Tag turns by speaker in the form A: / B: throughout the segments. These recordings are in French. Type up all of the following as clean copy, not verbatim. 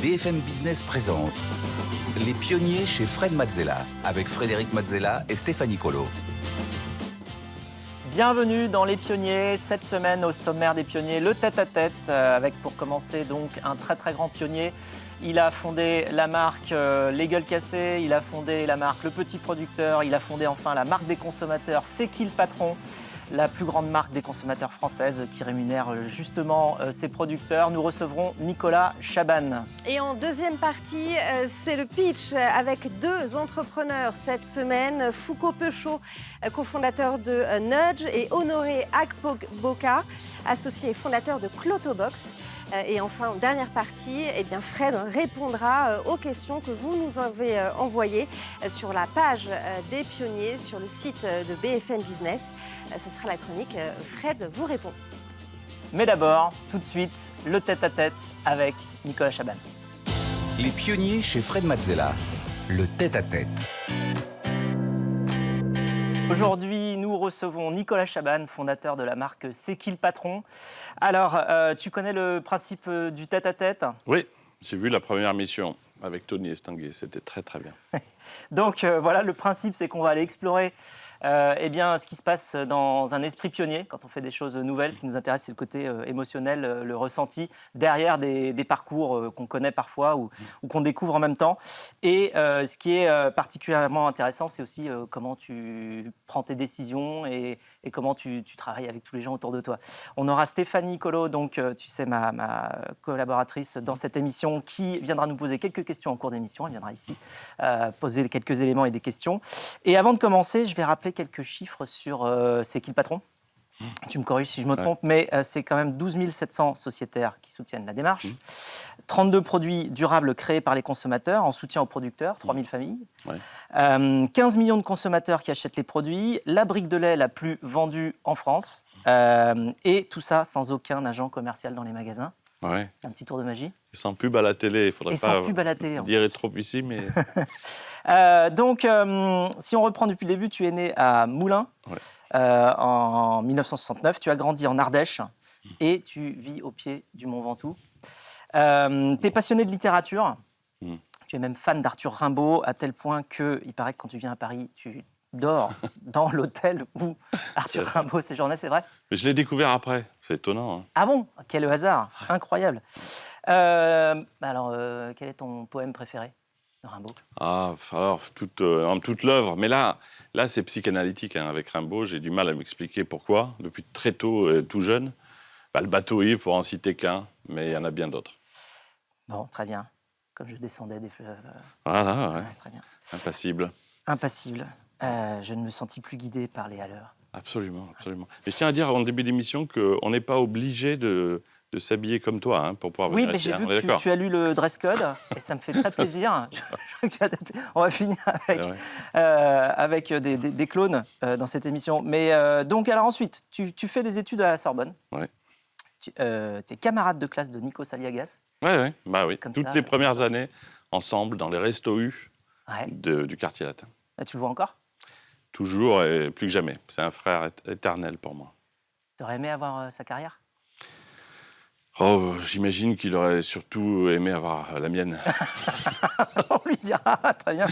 A: BFM Business présente Les pionniers chez Fred Mazzella, avec Frédéric Mazzella et Stéphanie Colo.
B: Bienvenue dans Les Pionniers. Cette semaine, au sommaire des pionniers, le tête-à-tête, avec pour commencer donc un très grand pionnier. Il a fondé la marque Les Gueules Cassées, il a fondé la marque Le Petit Producteur, il a fondé enfin la marque des consommateurs C'est qui le patron, la plus grande marque des consommateurs française qui rémunère justement ses producteurs. Nous recevrons Nicolas Chaban.
C: Et en deuxième partie, c'est le pitch avec deux entrepreneurs cette semaine. Foucault Peuchot, cofondateur de Nudge, et Honoré Akpoboka, associé et fondateur de Clotobox. Et enfin, en dernière partie, Fred répondra aux questions que vous nous avez envoyées sur la page des pionniers, sur le site de BFM Business. Ce sera la chronique Fred vous répond.
B: Mais d'abord, tout de suite, le tête-à-tête avec Nicolas Chaban.
A: Les pionniers chez Fred Mazzella, le tête-à-tête.
B: Aujourd'hui, nous recevons Nicolas Chaban, fondateur de la marque C'est qui le patron. Alors, tu connais le principe du tête-à-tête ?
D: Oui, j'ai vu la première mission avec Tony Estanguet, c'était très bien.
B: Donc voilà, le principe, c'est qu'on va aller explorer ce qui se passe dans un esprit pionnier quand on fait des choses nouvelles. Ce qui nous intéresse, c'est le côté émotionnel, le ressenti derrière des parcours qu'on connaît parfois ou qu'on découvre en même temps. Et ce qui est particulièrement intéressant, c'est aussi comment tu prends tes décisions et comment tu travailles avec tous les gens autour de toi. On aura Stéphanie Colo, donc tu sais, ma collaboratrice dans cette émission, qui viendra nous poser quelques questions en cours d'émission. Elle viendra ici poser quelques éléments et des questions. Et avant de commencer, je vais rappeler quelques chiffres sur C'est qui le patron ? Tu me corriges si je me trompe, mais c'est quand même 12 700 sociétaires qui soutiennent la démarche. 32 produits durables créés par les consommateurs en soutien aux producteurs, 3 000 familles. 15 millions de consommateurs qui achètent les produits. La brique de lait la plus vendue en France. Et tout ça sans aucun agent commercial dans les magasins.
D: Ouais.
B: C'est un petit tour de magie.
D: Et sans pub à la télé, il faudrait pas dire trop ici, mais...
B: Donc, si on reprend depuis le début, tu es né à Moulins en 1969. Tu as grandi en Ardèche et tu vis au pied du Mont Ventoux. Tu es passionné de littérature. Tu es même fan d'Arthur Rimbaud, à tel point qu'il paraît que quand tu viens à Paris, tu dors dans l'hôtel où Arthur Rimbaud séjournait, c'est vrai ?
D: Mais je l'ai découvert après, c'est étonnant. Hein.
B: Ah bon ? Quel hasard, incroyable. Alors, quel est ton poème préféré de Rimbaud ?
D: Alors, toute l'œuvre. Mais là c'est psychanalytique. Hein. Avec Rimbaud, j'ai du mal à m'expliquer pourquoi. Depuis très tôt, tout jeune. Le bateau ivre, pour en citer qu'un, mais il y en a bien d'autres.
B: Bon, très bien. Comme je descendais des fleuves.
D: Voilà, ouais.
B: Très bien.
D: Impassible.
B: Je ne me sentis plus guidé par les haleurs.
D: Absolument. Mais je tiens à dire en début d'émission qu'on n'est pas obligé de s'habiller comme toi pour pouvoir venir ici.
B: Oui, mais j'ai vu que tu as lu le dress code et ça me fait très plaisir. On va finir avec des clones dans cette émission. Mais donc, alors ensuite, tu fais des études à la Sorbonne.
D: Ouais.
B: Tu es camarade de classe de Nikos Aliagas.
D: Oui. Toutes les premières années, ensemble, dans les restos U du quartier latin.
B: Tu le vois encore ?
D: Toujours et plus que jamais. C'est un frère éternel pour moi.
B: Tu aurais aimé avoir sa carrière ?
D: J'imagine qu'il aurait surtout aimé avoir la mienne.
B: On lui dira, très bien.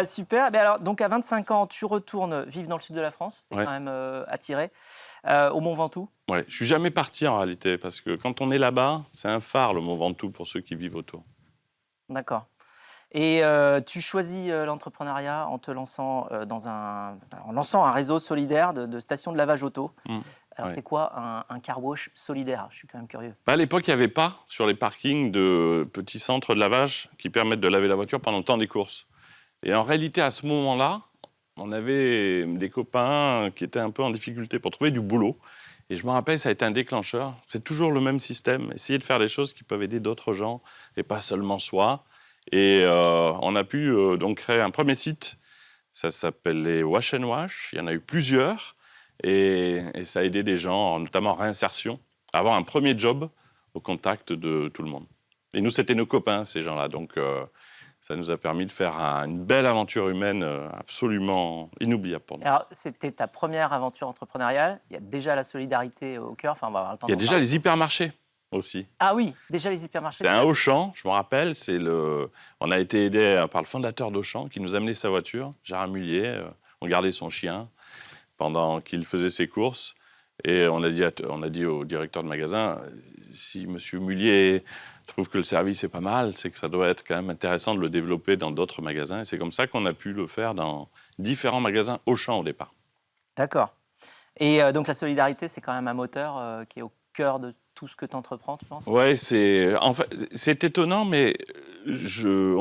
B: Super. Mais alors, donc à 25 ans, tu retournes vivre dans le sud de la France. Tu es quand même attiré. Au Mont Ventoux.
D: Je ne suis jamais parti en réalité, parce que quand on est là-bas, c'est un phare, le Mont Ventoux, pour ceux qui vivent autour.
B: D'accord. Et tu choisis l'entrepreneuriat en te lançant en lançant un réseau solidaire de stations de lavage auto. Alors c'est quoi un car wash solidaire ? Je suis quand même curieux.
D: À l'époque, il n'y avait pas sur les parkings de petits centres de lavage qui permettent de laver la voiture pendant le temps des courses. Et en réalité, à ce moment-là, on avait des copains qui étaient un peu en difficulté pour trouver du boulot. Et je me rappelle, ça a été un déclencheur. C'est toujours le même système. Essayer de faire des choses qui peuvent aider d'autres gens et pas seulement soi. Et on a pu donc créer un premier site. Ça s'appelait Wash & Wash. Il y en a eu plusieurs. Et ça a aidé des gens, notamment en réinsertion, à avoir un premier job au contact de tout le monde. Et nous, c'était nos copains, ces gens-là. Donc, ça nous a permis de faire une belle aventure humaine absolument inoubliable pour nous.
B: Alors, c'était ta première aventure entrepreneuriale. Il y a déjà la solidarité au cœur. Enfin, on va avoir le temps
D: Il y a déjà les hypermarchés. aussi.
B: Ah oui, déjà les hypermarchés.
D: C'est un Auchan, je me rappelle. On a été aidé par le fondateur d'Auchan qui nous a amené sa voiture, Gérard Mullier. On gardait son chien pendant qu'il faisait ses courses. Et on a dit au directeur de magasin, si monsieur Mullier trouve que le service est pas mal, c'est que ça doit être quand même intéressant de le développer dans d'autres magasins. Et c'est comme ça qu'on a pu le faire dans différents magasins Auchan au départ.
B: D'accord. Et donc la solidarité, c'est quand même un moteur qui est au cœur de tout ce que tu entreprends, tu penses?
D: Ouais, c'est étonnant, mais on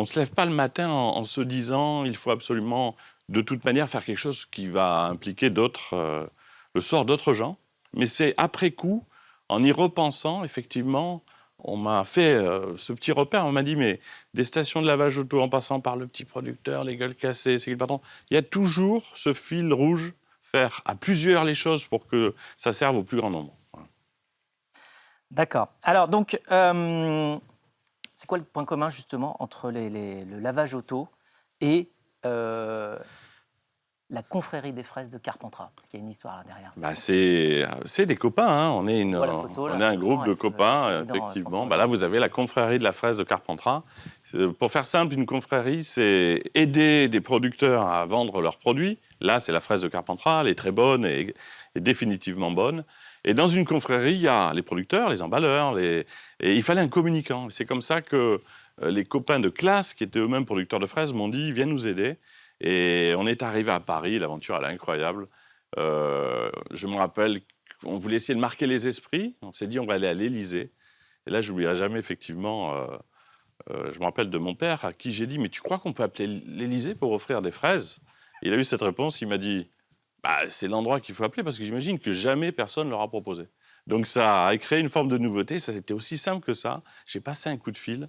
D: ne se lève pas le matin en se disant il faut absolument, de toute manière, faire quelque chose qui va impliquer le sort d'autres gens. Mais c'est après coup, en y repensant, effectivement, on m'a fait ce petit repère. On m'a dit, mais des stations de lavage auto en passant par le petit producteur, les gueules cassées, c'est qui le patron, il y a toujours ce fil rouge, faire à plusieurs les choses pour que ça serve au plus grand nombre. Voilà.
B: D'accord. Alors donc, c'est quoi le point commun justement entre le lavage auto et la confrérie des fraises de Carpentras? Parce qu'il y a une histoire là derrière ça.
D: Bah, c'est des copains, hein. On est un groupe de copains, effectivement. Bah, là, vous avez la confrérie de la fraise de Carpentras. Pour faire simple, une confrérie, c'est aider des producteurs à vendre leurs produits. Là, c'est la fraise de Carpentras, elle est très bonne et définitivement bonne. Et dans une confrérie, il y a les producteurs, les emballeurs, et il fallait un communicant. C'est comme ça que les copains de classe, qui étaient eux-mêmes producteurs de fraises, m'ont dit « Viens nous aider ». Et on est arrivé à Paris, l'aventure elle est incroyable. Je me rappelle qu'on voulait essayer de marquer les esprits. On s'est dit on va aller à l'Élysée. Et là, je n'oublierai jamais effectivement, je me rappelle de mon père à qui j'ai dit « Mais tu crois qu'on peut appeler l'Élysée pour offrir des fraises ?» Il a eu cette réponse, il m'a dit bah, « C'est l'endroit qu'il faut appeler parce que j'imagine que jamais personne ne leur a proposé. » Donc ça a créé une forme de nouveauté, ça c'était aussi simple que ça. J'ai passé un coup de fil.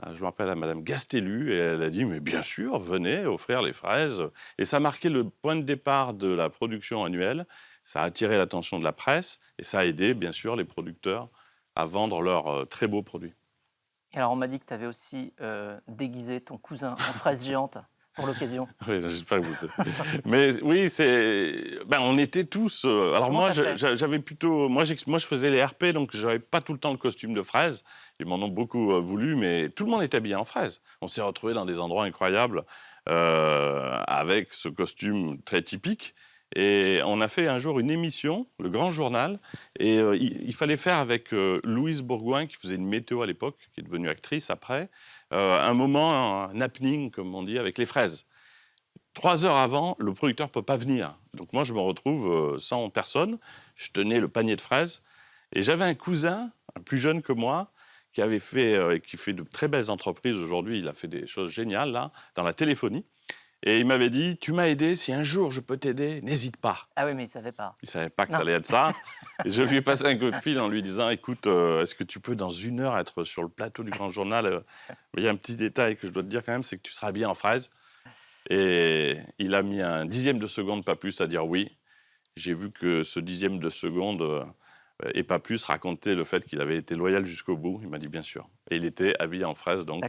D: Je me rappelle à Madame Gastellu et elle a dit « Mais bien sûr, venez offrir les fraises. » Et ça a marqué le point de départ de la production annuelle. Ça a attiré l'attention de la presse et ça a aidé, bien sûr, les producteurs à vendre leurs très beaux produits.
B: Et alors, on m'a dit que tu avais aussi déguisé ton cousin en fraise géante pour l'occasion.
D: Oui, j'espère que vous... Mais oui, on était tous... Alors
B: Comment
D: moi, j'avais plutôt... Moi, je faisais les RP, donc je n'avais pas tout le temps le costume de fraise. Ils m'en ont beaucoup voulu, mais tout le monde était habillé en fraise. On s'est retrouvés dans des endroits incroyables avec ce costume très typique. Et on a fait un jour une émission, le Grand Journal, et il fallait faire avec Louise Bourgoin, qui faisait une météo à l'époque, qui est devenue actrice après, un moment, un happening, comme on dit, avec les fraises. 3 heures avant, le producteur ne peut pas venir. Donc moi, je me retrouve sans personne. Je tenais le panier de fraises. Et j'avais un cousin, plus jeune que moi, qui fait de très belles entreprises aujourd'hui. Il a fait des choses géniales, là, dans la téléphonie. Et il m'avait dit, tu m'as aidé, si un jour je peux t'aider, n'hésite pas.
B: Ah oui, mais il ne savait pas.
D: Il ne savait pas que ça allait être ça. Et je lui ai passé un coup de fil en lui disant, écoute, est-ce que tu peux dans 1 heure être sur le plateau du Grand Journal? Mais il y a un petit détail que je dois te dire quand même, c'est que tu seras bien en fraise. Et il a mis un 10e de seconde, pas plus, à dire oui. J'ai vu que ce 10e de seconde, et pas plus, racontait le fait qu'il avait été loyal jusqu'au bout. Il m'a dit bien sûr. Et il était habillé en fraise, donc,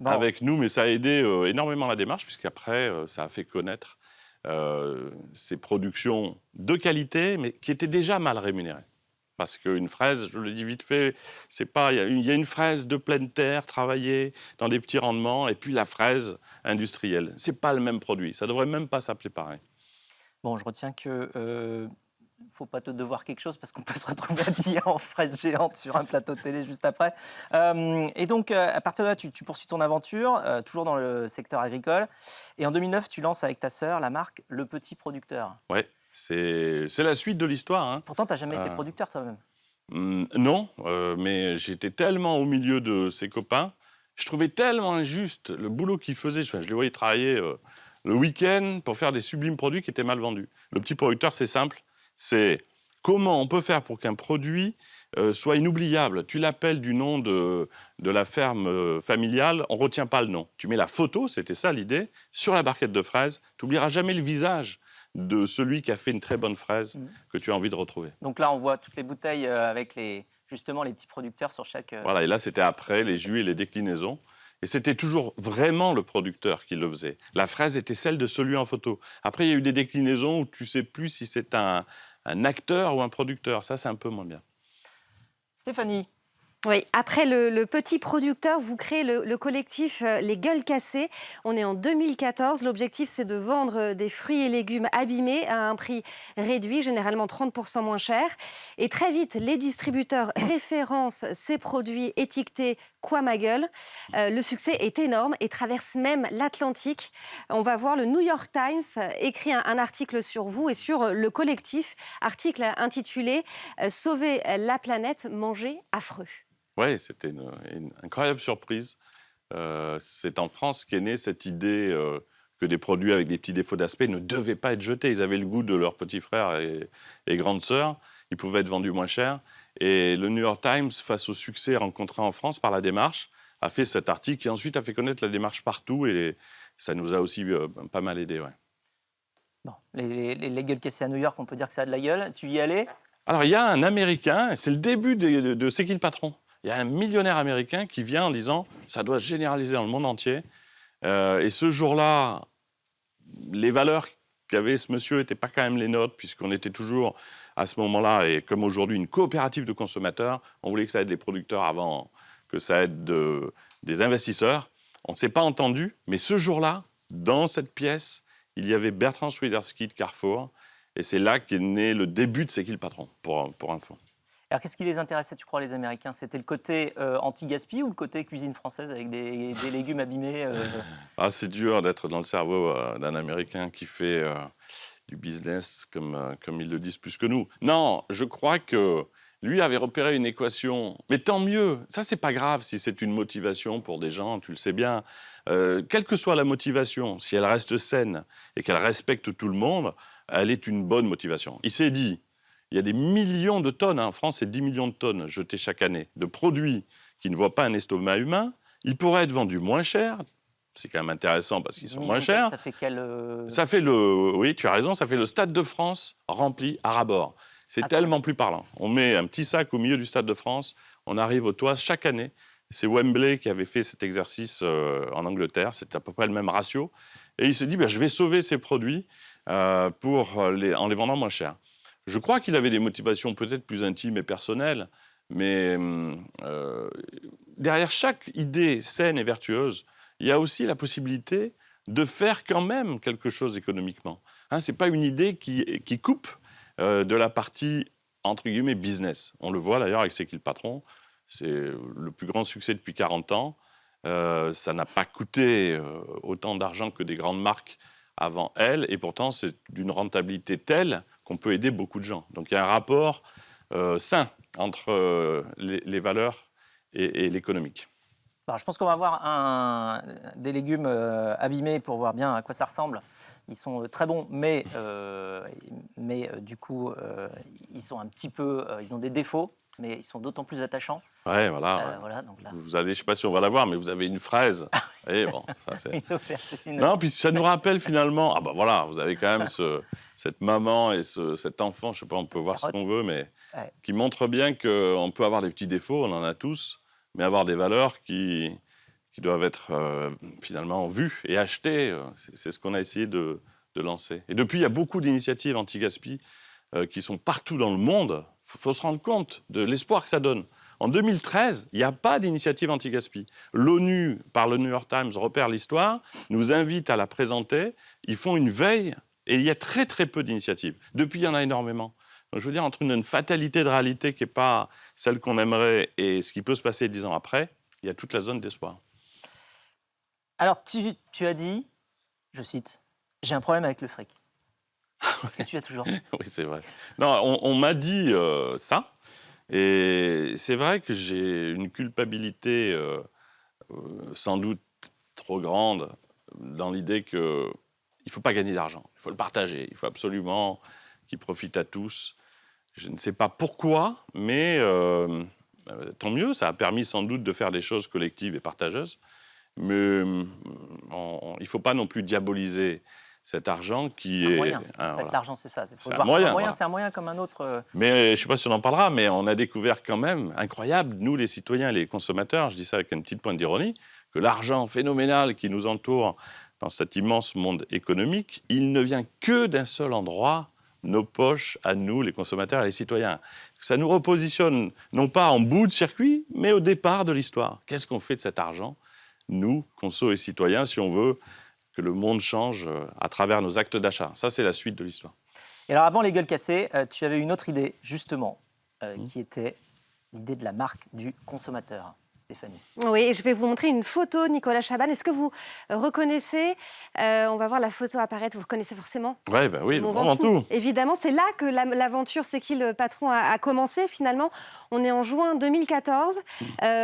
B: bon.
D: avec nous. Mais ça a aidé énormément la démarche, puisqu'après, ça a fait connaître ces productions de qualité, mais qui étaient déjà mal rémunérées. Parce qu'une fraise, je le dis vite fait, c'est pas, il y a une fraise de pleine terre, travaillée dans des petits rendements, et puis la fraise industrielle. C'est pas le même produit. Ça devrait même pas s'appeler pareil.
B: Bon, je retiens que faut pas te devoir quelque chose parce qu'on peut se retrouver habillé en fraise géante sur un plateau de télé juste après. Et donc, à partir de là, tu poursuis ton aventure, toujours dans le secteur agricole. Et en 2009, tu lances avec ta sœur la marque Le Petit Producteur.
D: Ouais, c'est la suite de l'histoire. Hein.
B: Pourtant, tu n'as jamais été producteur toi-même.
D: Non, mais j'étais tellement au milieu de ses copains. Je trouvais tellement injuste le boulot qu'ils faisaient. Je les voyais travailler le week-end pour faire des sublimes produits qui étaient mal vendus. Le Petit Producteur, c'est simple. C'est comment on peut faire pour qu'un produit soit inoubliable. Tu l'appelles du nom de la ferme familiale, on ne retient pas le nom. Tu mets la photo, c'était ça l'idée, sur la barquette de fraises. Tu n'oublieras jamais le visage de celui qui a fait une très bonne fraise que tu as envie de retrouver.
B: Donc là, on voit toutes les bouteilles avec justement les petits producteurs sur chaque...
D: Voilà, et là, c'était après les jus et les déclinaisons. Et c'était toujours vraiment le producteur qui le faisait. La fraise était celle de celui en photo. Après, il y a eu des déclinaisons où tu ne sais plus si c'est un acteur ou un producteur. Ça, c'est un peu moins bien.
B: Stéphanie,
C: Oui, après le petit producteur, vous créez le collectif Les Gueules Cassées. On est en 2014. L'objectif, c'est de vendre des fruits et légumes abîmés à un prix réduit, généralement 30% moins cher. Et très vite, les distributeurs référencent ces produits étiquetés Quoi ma gueule. Le succès est énorme et traverse même l'Atlantique. On va voir le New York Times écrit un article sur vous et sur le collectif, article intitulé Sauver la planète, manger affreux.
D: Oui, c'était une incroyable surprise. C'est en France qu'est née cette idée que des produits avec des petits défauts d'aspect ne devaient pas être jetés. Ils avaient le goût de leurs petits frères et grandes sœurs. Ils pouvaient être vendus moins cher. Et le New York Times, face au succès rencontré en France par la démarche, a fait cet article qui ensuite a fait connaître la démarche partout. Et ça nous a aussi pas mal aidé. Ouais.
B: Bon, les gueules cassées à New York, on peut dire que ça a de la gueule. Tu y allais?
D: Alors, il y a un Américain, c'est le début de C'est qui le patron? Il y a un millionnaire américain qui vient en disant « ça doit se généraliser dans le monde entier ». Et ce jour-là, les valeurs qu'avait ce monsieur n'étaient pas quand même les nôtres, puisqu'on était toujours, à ce moment-là, et comme aujourd'hui, une coopérative de consommateurs. On voulait que ça aide les producteurs avant que ça aide des investisseurs. On ne s'est pas entendu, mais ce jour-là, dans cette pièce, il y avait Bertrand Swiderski de Carrefour, et c'est là qu'est né le début de C'est qui le patron, pour info.
B: Alors, qu'est-ce qui les intéressait, tu crois, les Américains? C'était le côté anti-gaspi ou le côté cuisine française avec des légumes abîmés
D: Ah, c'est dur d'être dans le cerveau d'un Américain qui fait du business comme ils le disent plus que nous. Non, je crois que lui avait repéré une équation. Mais tant mieux, ça c'est pas grave si c'est une motivation pour des gens, tu le sais bien. Quelle que soit la motivation, si elle reste saine et qu'elle respecte tout le monde, elle est une bonne motivation. Il s'est dit, il y a des millions de tonnes, en France c'est 10 millions de tonnes jetées chaque année, de produits qui ne voient pas un estomac humain. Ils pourraient être vendus moins cher. C'est quand même intéressant parce qu'ils sont moins chers.
B: Ça fait quel
D: Ça fait oui, tu as raison, ça fait le Stade de France rempli à ras-bord. C'est tellement plus parlant. On met un petit sac au milieu du Stade de France, on arrive aux toits chaque année. C'est Wembley qui avait fait cet exercice en Angleterre, c'est à peu près le même ratio. Et il s'est dit, je vais sauver ces produits en les vendant moins cher. Je crois qu'il avait des motivations peut-être plus intimes et personnelles, mais derrière chaque idée saine et vertueuse, il y a aussi la possibilité de faire quand même quelque chose économiquement. Ce n'est pas une idée qui coupe de la partie, entre guillemets, business. On le voit d'ailleurs avec C'est qui le patron. C'est le plus grand succès depuis 40 ans. Ça n'a pas coûté autant d'argent que des grandes marques avant elle, et pourtant c'est d'une rentabilité telle qu'on peut aider beaucoup de gens. Donc il y a un rapport sain entre les valeurs et l'économique.
B: Alors, je pense qu'on va voir des légumes abîmés pour voir bien à quoi ça ressemble. Ils sont très bons, mais du coup, ils sont un petit peu, ils ont des défauts, mais ils sont d'autant plus attachants.
D: Ouais, voilà.
B: Voilà, donc là.
D: Vous avez, je ne sais pas si on va la voir, mais vous avez une fraise. Et bon, ça c'est.
B: Une aubergine.
D: Non, puis ça nous rappelle finalement. Voilà, vous avez quand même cette maman et cet enfant. Je sais pas, on peut voir ce qu'on veut, mais qui montre bien qu'on peut avoir des petits défauts, on en a tous, mais avoir des valeurs qui doivent être finalement vues et achetées. C'est ce qu'on a essayé de lancer. Et depuis, il y a beaucoup d'initiatives anti-gaspi qui sont partout dans le monde. Il faut se rendre compte de l'espoir que ça donne. En 2013, il n'y a pas d'initiative anti-gaspi. L'ONU, par le New York Times, repère l'histoire, nous invite à la présenter. Ils font une veille et il y a très très peu d'initiatives. Depuis, il y en a énormément. Donc, je veux dire, entre une fatalité de réalité qui n'est pas celle qu'on aimerait et ce qui peut se passer 10 ans après, il y a toute la zone d'espoir.
B: Alors, tu as dit, je cite, « J'ai un problème avec le fric ». Est-ce que tu as toujours?
D: Oui, c'est vrai. Non, on m'a dit ça. Et c'est vrai que j'ai une culpabilité sans doute trop grande dans l'idée qu'il ne faut pas gagner d'argent. Il faut le partager. Il faut absolument qu'il profite à tous. Je ne sais pas pourquoi, mais tant mieux. Ça a permis sans doute de faire des choses collectives et partageuses. Mais il ne faut pas non plus diaboliser cet argent qui est...
B: moyen. En fait, l'argent, c'est ça.
D: C'est un moyen. Voilà.
B: C'est un moyen comme un autre.
D: Mais je ne sais pas si on en parlera, mais on a découvert quand même, incroyable, nous les citoyens et les consommateurs, je dis ça avec une petite pointe d'ironie, que l'argent phénoménal qui nous entoure dans cet immense monde économique, il ne vient que d'un seul endroit, nos poches à nous, les consommateurs et les citoyens. Ça nous repositionne non pas en bout de circuit, mais au départ de l'histoire. Qu'est-ce qu'on fait de cet argent, nous, conso et citoyens, si on veut que le monde change à travers nos actes d'achat? Ça, c'est la suite de l'histoire.
B: Et alors, avant les gueules cassées, tu avais une autre idée, justement, qui était l'idée de la marque du consommateur. Stéphanie.
C: Oui, je vais vous montrer une photo, Nicolas Chaban. Est-ce que vous reconnaissez on va voir la photo apparaître. Vous reconnaissez forcément
D: Ouais, bah oui, le
C: Mont
D: Mont
C: Ventoux.
D: Ventoux.
C: Évidemment, c'est là que l'aventure C'est qui le patron a commencé finalement. On est en juin 2014.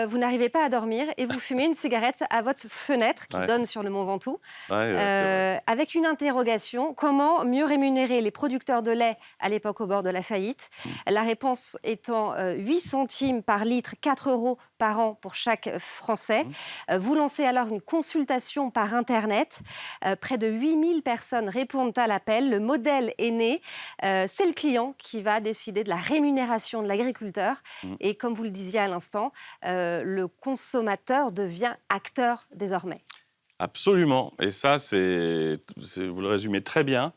C: Vous n'arrivez pas à dormir et vous fumez une cigarette à votre fenêtre qui donne sur le Mont Ventoux. Avec une interrogation, comment mieux rémunérer les producteurs de lait à l'époque au bord de la faillite? La réponse étant 8 centimes par litre, 4 € par an pour chaque Français. Vous lancez alors une consultation par Internet. Près de 8000 personnes répondent à l'appel. Le modèle est né. C'est le client qui va décider de la rémunération de l'agriculteur. Et comme vous le disiez à l'instant, le consommateur devient acteur désormais.
D: Absolument. Et ça, vous le résumez très bien.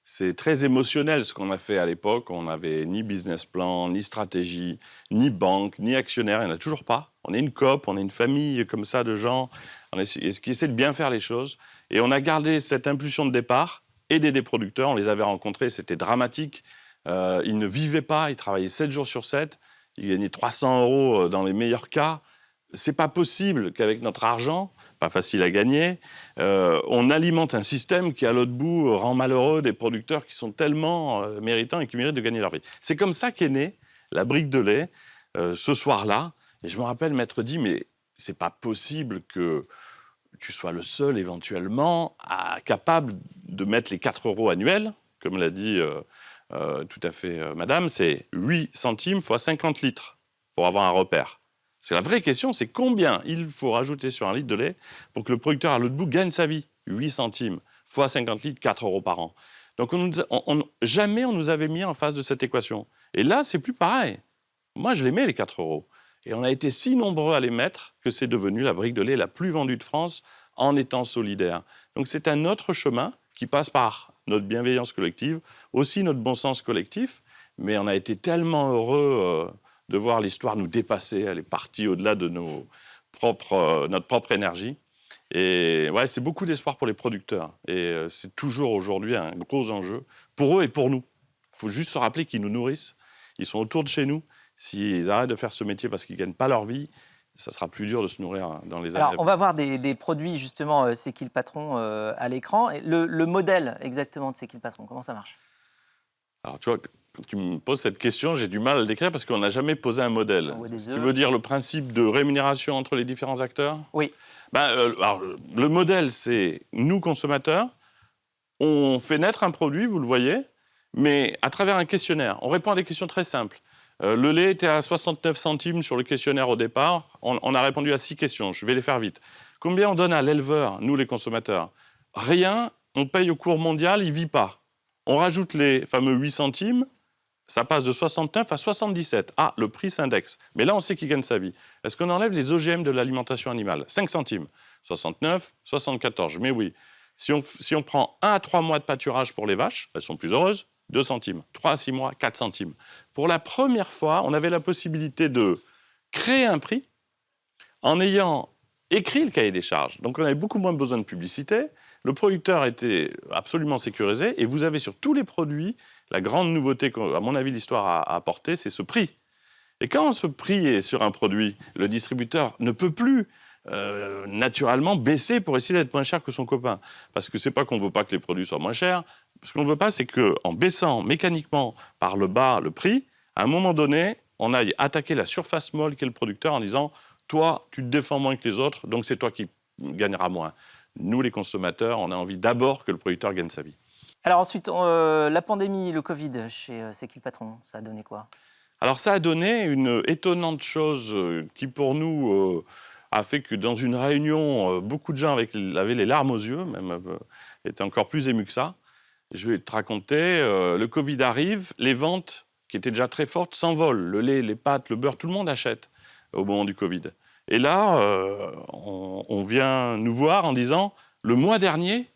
D: C'est très émotionnel ce qu'on a fait à l'époque. On n'avait ni business plan, ni stratégie, ni banque, ni actionnaire. Il n'y en a toujours pas. On est une coop, on est une famille comme ça de gens qui essaient de bien faire les choses. Et on a gardé cette impulsion de départ, aider des producteurs. On les avait rencontrés, c'était dramatique. Ils ne vivaient pas, ils travaillaient 7 jours sur 7. Ils gagnaient 300 € dans les meilleurs cas. C'est pas possible qu'avec notre argent, pas facile à gagner, on alimente un système qui, à l'autre bout, rend malheureux des producteurs qui sont tellement méritants et qui méritent de gagner leur vie. C'est comme ça qu'est née la brique de lait, ce soir-là. Et je me rappelle m'être dit, mais c'est pas possible que tu sois le seul, éventuellement, capable de mettre les 4 € annuels, comme l'a dit tout à fait madame, c'est 8 centimes fois 50 litres pour avoir un repère. C'est la vraie question, c'est combien il faut rajouter sur un litre de lait pour que le producteur à l'autre bout gagne sa vie. 8 centimes fois 50 litres, 4 € par an. Donc jamais on nous avait mis en face de cette équation. Et là, c'est plus pareil. Moi, je les mets, les 4 €. Et on a été si nombreux à les mettre que c'est devenu la brique de lait la plus vendue de France en étant solidaire. Donc c'est un autre chemin qui passe par notre bienveillance collective, aussi notre bon sens collectif. Mais on a été tellement heureux de voir l'histoire nous dépasser. Elle est partie au-delà de notre propre énergie. Et ouais, c'est beaucoup d'espoir pour les producteurs. Et c'est toujours aujourd'hui un gros enjeu pour eux et pour nous. Il faut juste se rappeler qu'ils nous nourrissent. Ils sont autour de chez nous. S'ils arrêtent de faire ce métier parce qu'ils ne gagnent pas leur vie, ça sera plus dur de se nourrir dans les années.
B: Alors, on va voir des produits, justement, C'est qui le patron à l'écran. Et le modèle exactement de C'est qui le patron, comment ça marche?
D: Alors, tu vois, quand tu me poses cette question, j'ai du mal à le décrire parce qu'on n'a jamais posé un modèle. Tu veux dire le principe de rémunération entre les différents acteurs?
B: Oui.
D: Alors, le modèle, c'est nous, consommateurs, on fait naître un produit, vous le voyez, mais à travers un questionnaire. On répond à des questions très simples. Le lait était à 69 centimes sur le questionnaire au départ. On a répondu à 6 questions. Je vais les faire vite. Combien on donne à l'éleveur, nous les consommateurs? Rien. On paye au cours mondial, il ne vit pas. On rajoute les fameux 8 centimes. Ça passe de 69 à 77. Ah, le prix s'indexe. Mais là, on sait qu'il gagne sa vie. Est-ce qu'on enlève les OGM de l'alimentation animale? 5 centimes. 69, 74. Mais oui. Si on prend 1 à 3 mois de pâturage pour les vaches, elles sont plus heureuses. 2 centimes. 3 à 6 mois, 4 centimes. Pour la première fois, on avait la possibilité de créer un prix en ayant écrit le cahier des charges. Donc, on avait beaucoup moins besoin de publicité. Le producteur était absolument sécurisé. Et vous avez sur tous les produits, la grande nouveauté qu'à mon avis, l'histoire a apportée, c'est ce prix. Et quand ce prix est sur un produit, le distributeur ne peut plus naturellement baisser pour essayer d'être moins cher que son copain. Parce que ce n'est pas qu'on ne veut pas que les produits soient moins chers. Ce qu'on ne veut pas, c'est qu'en baissant mécaniquement par le bas le prix, à un moment donné, on aille attaquer la surface molle qu'est le producteur en disant « Toi, tu te défends moins que les autres, donc c'est toi qui gagneras moins ». Nous, les consommateurs, on a envie d'abord que le producteur gagne sa vie.
B: Alors ensuite, la pandémie, le Covid, chez C'est qui le patron, ça a donné quoi?
D: Alors ça a donné une étonnante chose qui, pour nous, a fait que dans une réunion, beaucoup de gens avaient les larmes aux yeux, même étaient encore plus émus que ça. Je vais te raconter, le Covid arrive, les ventes, qui étaient déjà très fortes, s'envolent. Le lait, les pâtes, le beurre, tout le monde achète au moment du Covid. Et là, on vient nous voir en disant, le mois dernier,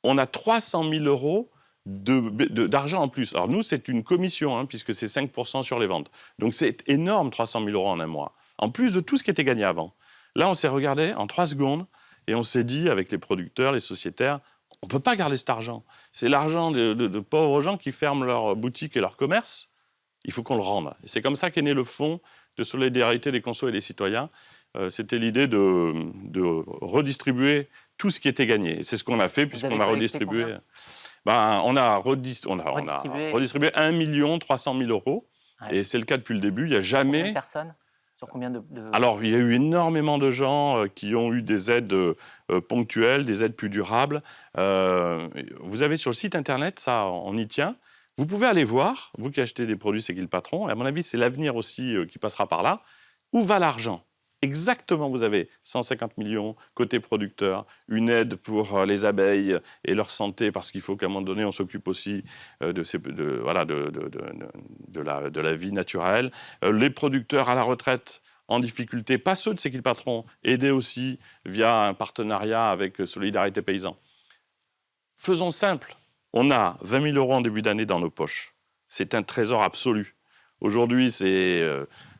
D: on a 300 000 € d'argent en plus. Alors nous, c'est une commission, puisque c'est 5% sur les ventes. Donc c'est énorme, 300 000 euros en un mois. En plus de tout ce qui était gagné avant. Là, on s'est regardé en 3 secondes et on s'est dit, avec les producteurs, les sociétaires, on ne peut pas garder cet argent. C'est l'argent de pauvres gens qui ferment leur boutique et leur commerce. Il faut qu'on le rende. Et c'est comme ça qu'est né le fonds de solidarité des consos et des citoyens. C'était l'idée de redistribuer tout ce qui était gagné. Et c'est ce qu'on a fait, puisqu'on a redistribué. On a redistribué 1 300 000 euros. Ouais. Et c'est le cas depuis le début. Il n'y a jamais.
B: Combien de personnes ? Sur combien de...
D: Alors, il y a eu énormément de gens qui ont eu des aides ponctuelles, des aides plus durables. Vous avez sur le site internet, ça, on y tient. Vous pouvez aller voir, vous qui achetez des produits C'est qui le patron, et à mon avis, c'est l'avenir aussi qui passera par là. Où va l'argent ? Exactement, vous avez 150 millions côté producteur, une aide pour les abeilles et leur santé, parce qu'il faut qu'à un moment donné, on s'occupe aussi de la vie naturelle. Les producteurs à la retraite en difficulté, pas ceux de C'est qui le patron, aidés aussi via un partenariat avec Solidarité Paysans. Faisons simple, on a 20 000 euros en début d'année dans nos poches. C'est un trésor absolu. Aujourd'hui, c'est...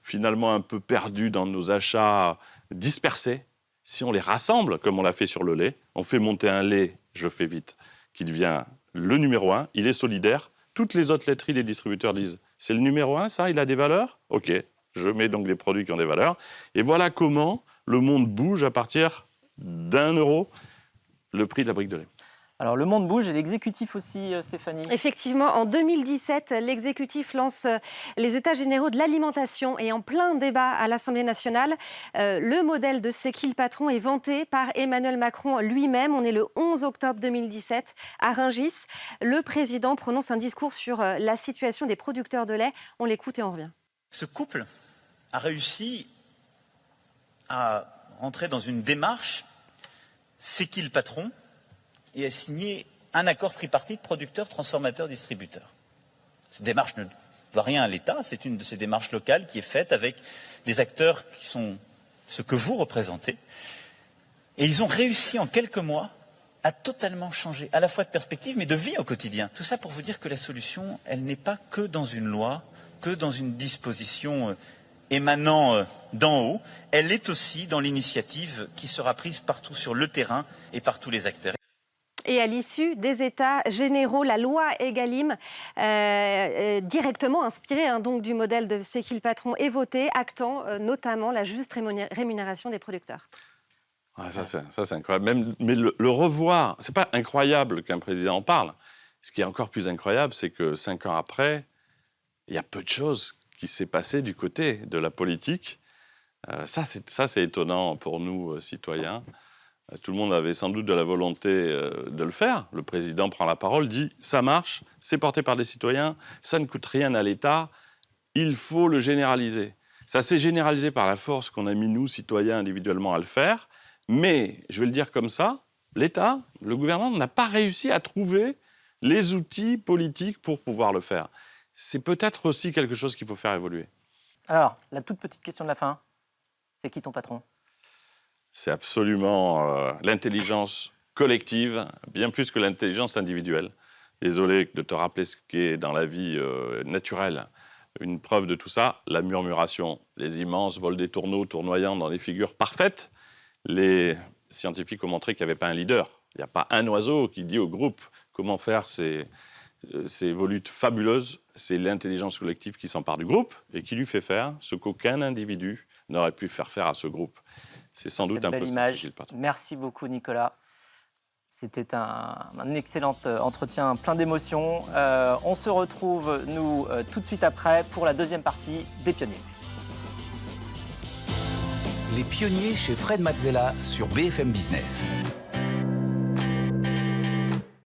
D: finalement un peu perdu dans nos achats dispersés. Si on les rassemble, comme on l'a fait sur le lait, on fait monter un lait, je le fais vite, qui devient le numéro 1, il est solidaire. Toutes les autres laiteries, les distributeurs disent « c'est le numéro 1, ça, il a des valeurs ?» Ok, je mets donc des produits qui ont des valeurs. Et voilà comment le monde bouge à partir d'1 euro le prix de la brique de lait.
B: Alors, le monde bouge et l'exécutif aussi, Stéphanie.
C: Effectivement, en 2017, l'exécutif lance les États généraux de l'alimentation et en plein débat à l'Assemblée nationale. Le modèle de C'est qui le patron est vanté par Emmanuel Macron lui-même. On est le 11 octobre 2017 à Rungis. Le président prononce un discours sur la situation des producteurs de lait. On l'écoute et on revient.
E: Ce couple a réussi à rentrer dans une démarche C'est qui le patron et a signé un accord tripartite producteurs, transformateurs, distributeurs. Cette démarche ne doit rien à l'État, c'est une de ces démarches locales qui est faite avec des acteurs qui sont ce que vous représentez. Et ils ont réussi en quelques mois à totalement changer, à la fois de perspective, mais de vie au quotidien. Tout ça pour vous dire que la solution, elle n'est pas que dans une loi, que dans une disposition émanant d'en haut, elle est aussi dans l'initiative qui sera prise partout sur le terrain et par tous les acteurs.
C: Et à l'issue des États généraux, la loi Egalim, directement inspirée donc du modèle de C'est qui le patron, est votée, actant notamment la juste rémunération des producteurs.
D: Ah, ça, c'est incroyable. Mais le revoir, c'est pas incroyable qu'un président en parle. Ce qui est encore plus incroyable, c'est que 5 ans après, il y a peu de choses qui s'est passé du côté de la politique. Ça, c'est étonnant pour nous, citoyens. Tout le monde avait sans doute de la volonté de le faire. Le président prend la parole, dit « ça marche, c'est porté par des citoyens, ça ne coûte rien à l'État, il faut le généraliser ». Ça s'est généralisé par la force qu'on a mis, nous, citoyens, individuellement à le faire. Mais, je vais le dire comme ça, l'État, le gouvernement n'a pas réussi à trouver les outils politiques pour pouvoir le faire. C'est peut-être aussi quelque chose qu'il faut faire évoluer.
B: Alors, la toute petite question de la fin, c'est qui ton patron ?
D: C'est absolument l'intelligence collective, bien plus que l'intelligence individuelle. Désolé de te rappeler ce qu'est dans la vie naturelle une preuve de tout ça, la murmuration, les immenses vols des tourneaux tournoyant dans des figures parfaites. Les scientifiques ont montré qu'il n'y avait pas un leader. Il n'y a pas un oiseau qui dit au groupe comment faire ces volutes fabuleuses. C'est l'intelligence collective qui s'empare du groupe et qui lui fait faire ce qu'aucun individu n'aurait pu faire à ce groupe. C'est sans doute un peu ça.
B: Merci beaucoup, Nicolas. C'était un excellent entretien plein d'émotions. On se retrouve, nous, tout de suite après pour la deuxième partie des Pionniers.
A: Les Pionniers chez Fred Mazzella sur BFM Business.